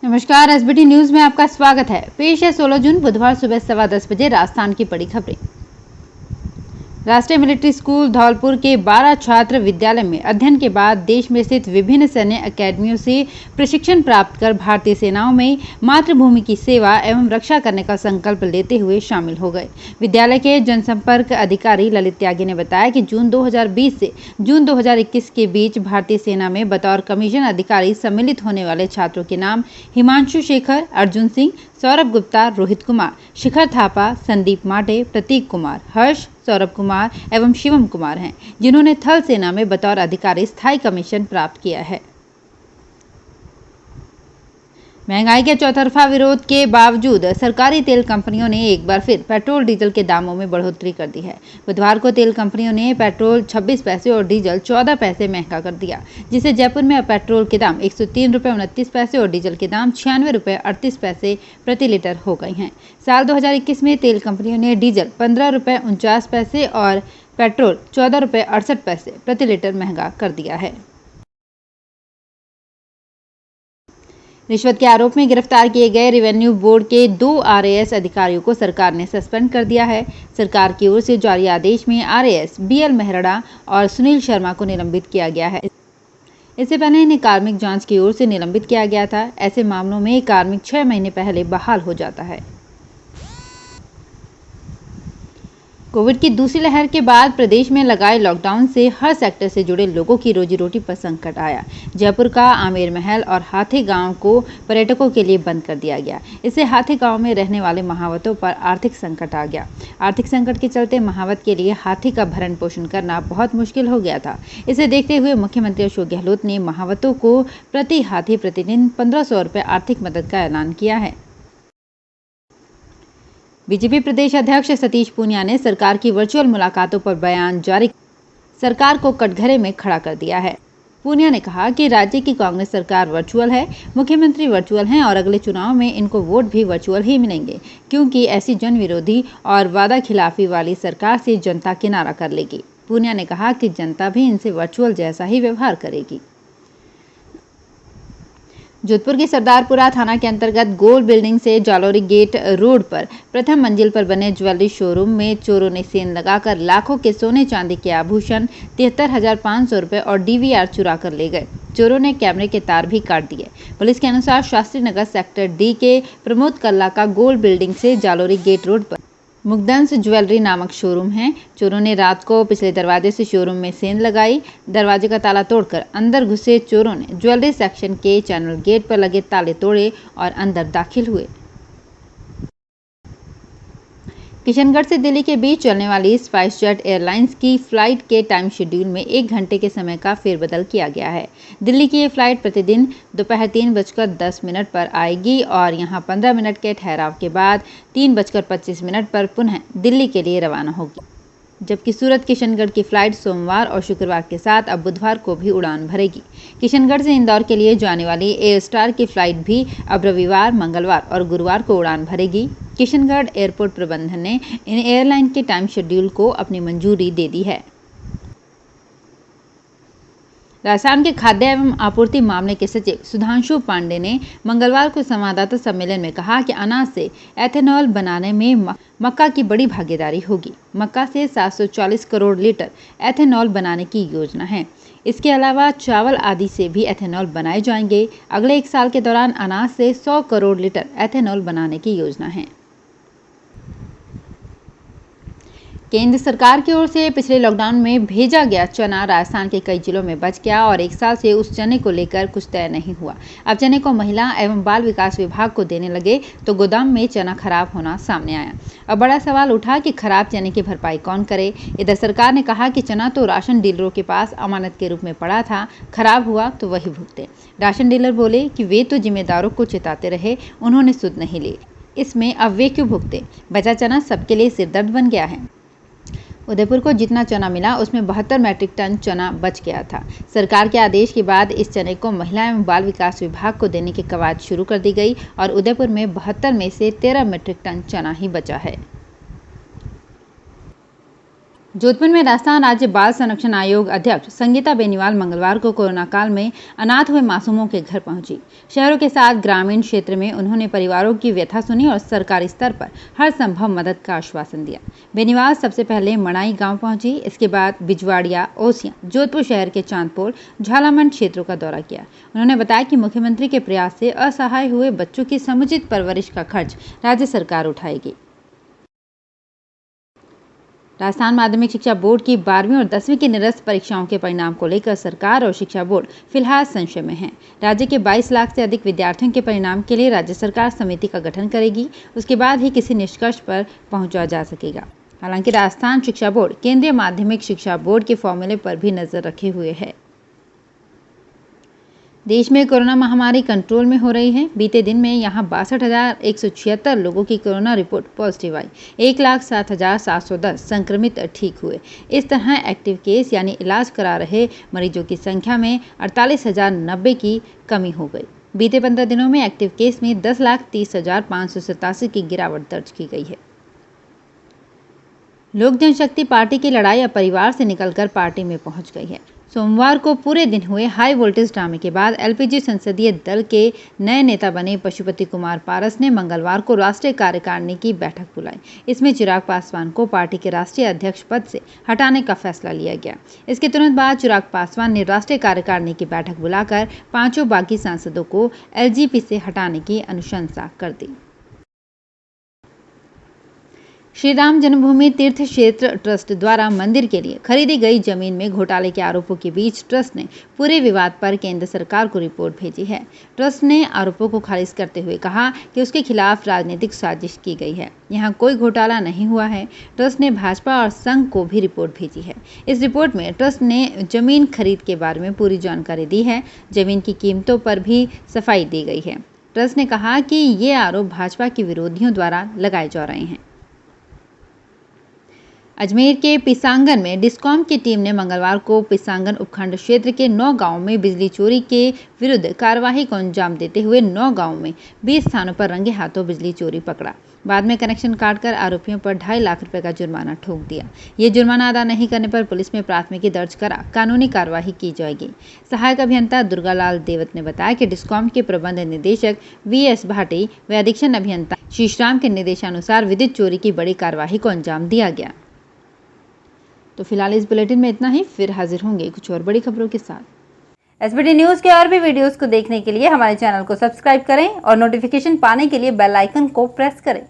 नमस्कार, SBT news में आपका स्वागत है। पेश है 16 जून बुधवार सुबह 10:15 बजे राजस्थान की बड़ी खबरें। राष्ट्रीय मिलिट्री स्कूल धौलपुर के 12 छात्र विद्यालय में अध्ययन के बाद देश में स्थित विभिन्न सैन्य अकादमियों से प्रशिक्षण प्राप्त कर भारतीय सेनाओं में मातृभूमि की सेवा एवं रक्षा करने का संकल्प लेते हुए शामिल हो गए। विद्यालय के जनसंपर्क अधिकारी ललित त्यागी ने बताया कि जून 2020 से जून 2021 के बीच भारतीय सेना में बतौर कमीशन अधिकारी सम्मिलित होने वाले छात्रों के नाम हिमांशु शेखर, अर्जुन सिंह, सौरभ गुप्ता, रोहित कुमार, शिखर थापा, संदीप माटे, प्रतीक कुमार, हर्ष, सौरभ कुमार एवं शिवम कुमार हैं, जिन्होंने थल सेना में बतौर अधिकारी स्थायी कमीशन प्राप्त किया है। महंगाई के चौतरफा विरोध के बावजूद सरकारी तेल कंपनियों ने एक बार फिर पेट्रोल डीजल के दामों में बढ़ोतरी कर दी है। बुधवार को तेल कंपनियों ने पेट्रोल 26 पैसे और डीजल 14 पैसे महंगा कर दिया, जिससे जयपुर में अब पेट्रोल के दाम 103 रुपये 29 पैसे और डीजल के दाम 96 रुपये 38 पैसे प्रति लीटर हो गए हैं। साल 2021 में तेल कंपनियों ने डीजल 15 रुपये 49 पैसे और पेट्रोल 14 रुपये 68 पैसे प्रति लीटर महंगा कर दिया है। रिश्वत के आरोप में गिरफ्तार किए गए रेवेन्यू बोर्ड के 2 आरएएस अधिकारियों को सरकार ने सस्पेंड कर दिया है। सरकार की ओर से जारी आदेश में आरएएस बीएल मेहरड़ा और सुनील शर्मा को निलंबित किया गया है। इससे पहले इन्हें कार्मिक जांच की ओर से निलंबित किया गया था। ऐसे मामलों में कार्मिक 6 महीने पहले बहाल हो जाता है। कोविड की दूसरी लहर के बाद प्रदेश में लगाए लॉकडाउन से हर सेक्टर से जुड़े लोगों की रोजी रोटी पर संकट आया। जयपुर का आमेर महल और हाथी गांव को पर्यटकों के लिए बंद कर दिया गया। इससे हाथी गांव में रहने वाले महावतों पर आर्थिक संकट आ गया। आर्थिक संकट के चलते महावत के लिए हाथी का भरण पोषण करना बहुत मुश्किल हो गया था। इसे देखते हुए मुख्यमंत्री अशोक गहलोत ने महावतों को प्रति हाथी प्रतिदिन 1500 रुपये आर्थिक मदद का ऐलान किया है। बीजेपी प्रदेश अध्यक्ष सतीश पूनिया ने सरकार की वर्चुअल मुलाकातों पर बयान जारी सरकार को कटघरे में खड़ा कर दिया है। पूनिया ने कहा कि राज्य की कांग्रेस सरकार वर्चुअल है, मुख्यमंत्री वर्चुअल हैं और अगले चुनाव में इनको वोट भी वर्चुअल ही मिलेंगे, क्योंकि ऐसी जन विरोधी और वादा खिलाफी वाली सरकार से जनता किनारा कर लेगी। पूनिया ने कहा कि जनता भी इनसे वर्चुअल जैसा ही व्यवहार करेगी। जोधपुर के सरदारपुरा थाना के अंतर्गत गोल बिल्डिंग से जालोरी गेट रोड पर प्रथम मंजिल पर बने ज्वेलरी शोरूम में चोरों ने सेंध लगाकर लाखों के सोने चांदी के आभूषण, 73,500 रुपये और डीवीआर चुरा कर ले गए। चोरों ने कैमरे के तार भी काट दिए। पुलिस के अनुसार शास्त्री नगर सेक्टर डी के प्रमोद कल्ला का गोल बिल्डिंग से जालोरी गेट रोड पर मुग्धंस ज्वेलरी नामक शोरूम है। चोरों ने रात को पिछले दरवाजे से शोरूम में सेंध लगाई। दरवाजे का ताला तोड़कर अंदर घुसे चोरों ने ज्वेलरी सेक्शन के चैनल गेट पर लगे ताले तोड़े और अंदर दाखिल हुए। किशनगढ़ से दिल्ली के बीच चलने वाली स्पाइसजेट एयरलाइंस की फ्लाइट के टाइम शेड्यूल में 1 घंटे के समय का फेरबदल किया गया है। दिल्ली की ये फ्लाइट प्रतिदिन दोपहर 3:10 पर आएगी और यहां 15 मिनट के ठहराव के बाद 3:25 पर पुनः दिल्ली के लिए रवाना होगी, जबकि सूरत किशनगढ़ की फ्लाइट सोमवार और शुक्रवार के साथ अब बुधवार को भी उड़ान भरेगी। किशनगढ़ से इंदौर के लिए जाने वाली एयर स्टार की फ्लाइट भी अब रविवार, मंगलवार और गुरुवार को उड़ान भरेगी। किशनगढ़ एयरपोर्ट प्रबंधन ने इन एयरलाइन के टाइम शेड्यूल को अपनी मंजूरी दे दी है। राजस्थान के खाद्य एवं आपूर्ति मामले के सचिव सुधांशु पांडे ने मंगलवार को संवाददाता सम्मेलन में कहा कि अनाज से एथेनॉल बनाने में मक्का की बड़ी भागीदारी होगी। मक्का से 740 करोड़ लीटर एथेनॉल बनाने की योजना है। इसके अलावा चावल आदि से भी एथेनॉल बनाए जाएंगे। अगले 1 साल के दौरान अनाज से 100 करोड़ लीटर एथेनॉल बनाने की योजना है। केंद्र सरकार की ओर से पिछले लॉकडाउन में भेजा गया चना राजस्थान के कई जिलों में बच गया और 1 साल से उस चने को लेकर कुछ तय नहीं हुआ। अब चने को महिला एवं बाल विकास विभाग को देने लगे तो गोदाम में चना खराब होना सामने आया। अब बड़ा सवाल उठा कि खराब चने की भरपाई कौन करे। इधर सरकार ने कहा कि चना तो राशन डीलरों के पास अमानत के रूप में पड़ा था, खराब हुआ तो वही भुगते। राशन डीलर बोले कि वे तो जिम्मेदारों को चिताते रहे, उन्होंने सुध नहीं ली, इसमें अब वे क्यों भुगते। बचा चना सबके लिए सिरदर्द बन गया है। उदयपुर को जितना चना मिला उसमें 72 मैट्रिक टन चना बच गया था। सरकार के आदेश के बाद इस चने को महिला एवं बाल विकास विभाग को देने की कवायद शुरू कर दी गई और उदयपुर में 72 में से 13 मैट्रिक टन चना ही बचा है। जोधपुर में राजस्थान राज्य बाल संरक्षण आयोग अध्यक्ष संगीता बेनीवाल मंगलवार को कोरोना काल में अनाथ हुए मासूमों के घर पहुंची। शहरों के साथ ग्रामीण क्षेत्र में उन्होंने परिवारों की व्यथा सुनी और सरकारी स्तर पर हर संभव मदद का आश्वासन दिया। बेनीवाल सबसे पहले मणाई गांव पहुंची, इसके बाद बिजवाड़िया, ओसियां, जोधपुर शहर के चांदपोल, झालामंड क्षेत्रों का दौरा किया। उन्होंने बताया कि मुख्यमंत्री के प्रयास से असहाय हुए बच्चों की समुचित परवरिश का खर्च राज्य सरकार उठाएगी। राजस्थान माध्यमिक शिक्षा बोर्ड की 12वीं और 10वीं की निरस्त परीक्षाओं के परिणाम को लेकर सरकार और शिक्षा बोर्ड फिलहाल संशय में है। राज्य के 22 लाख से अधिक विद्यार्थियों के परिणाम के लिए राज्य सरकार समिति का गठन करेगी, उसके बाद ही किसी निष्कर्ष पर पहुंचा जा सकेगा। हालांकि राजस्थान शिक्षा बोर्ड केंद्रीय माध्यमिक शिक्षा बोर्ड के फॉर्मूले पर भी नजर रखे हुए है। देश में कोरोना महामारी कंट्रोल में हो रही है। बीते दिन में यहां 62,176 लोगों की कोरोना रिपोर्ट पॉजिटिव आई। 1,07,710 संक्रमित ठीक हुए। इस तरह एक्टिव केस यानी इलाज करा रहे मरीजों की संख्या में 48,090 की कमी हो गई। बीते 15 दिनों में एक्टिव केस में 10,30,587 की गिरावट दर्ज की गई है। लोक जनशक्ति पार्टी की लड़ाई अब परिवार से निकलकर पार्टी में पहुंच गई है। सोमवार को पूरे दिन हुए हाई वोल्टेज ड्रामे के बाद एलपीजी संसदीय दल के नए नेता बने पशुपति कुमार पारस ने मंगलवार को राष्ट्रीय कार्यकारिणी की बैठक बुलाई। इसमें चिराग पासवान को पार्टी के राष्ट्रीय अध्यक्ष पद से हटाने का फैसला लिया गया। इसके तुरंत बाद चिराग पासवान ने राष्ट्रीय कार्यकारिणी की बैठक बुलाकर 5 बागी सांसदों को एलजेपी से हटाने की अनुशंसा कर दी। श्री राम जन्मभूमि तीर्थ क्षेत्र ट्रस्ट द्वारा मंदिर के लिए खरीदी गई जमीन में घोटाले के आरोपों के बीच ट्रस्ट ने पूरे विवाद पर केंद्र सरकार को रिपोर्ट भेजी है। ट्रस्ट ने आरोपों को खारिज करते हुए कहा कि उसके खिलाफ राजनीतिक साजिश की गई है। यहां कोई घोटाला नहीं हुआ है। ट्रस्ट ने भाजपा और संघ को भी रिपोर्ट भेजी है। इस रिपोर्ट में ट्रस्ट ने जमीन खरीद के बारे में पूरी जानकारी दी है। जमीन की कीमतों पर भी सफाई दी गई है। ट्रस्ट ने कहा कि ये आरोप भाजपा के विरोधियों द्वारा लगाए जा रहे हैं। अजमेर के पिसांगन में डिस्कॉम की टीम ने मंगलवार को पिसांगन उपखंड क्षेत्र के 9 गांवों में बिजली चोरी के विरुद्ध कार्यवाही को अंजाम देते हुए 9 गांवों में 20 स्थानों पर रंगे हाथों बिजली चोरी पकड़ा। बाद में कनेक्शन काटकर आरोपियों पर 2.5 लाख रुपए का जुर्माना ठोक दिया। ये जुर्माना अदा नहीं करने पर पुलिस में प्राथमिकी दर्ज करा कानूनी कार्यवाही की जाएगी। सहायक अभियंता दुर्गालाल देवत ने बताया कि डिस्कॉम के प्रबंध निदेशक VS भाटी व अधीक्षण अभियंता शीशराम के निर्देशानुसार विद्युत चोरी की बड़ी कार्यवाही को अंजाम दिया गया। तो फिलहाल इस बुलेटिन में इतना ही। फिर हाजिर होंगे कुछ और बड़ी खबरों के साथ। SBT न्यूज़ के और भी वीडियोस को देखने के लिए हमारे चैनल को सब्सक्राइब करें और नोटिफिकेशन पाने के लिए बेल आइकन को प्रेस करें।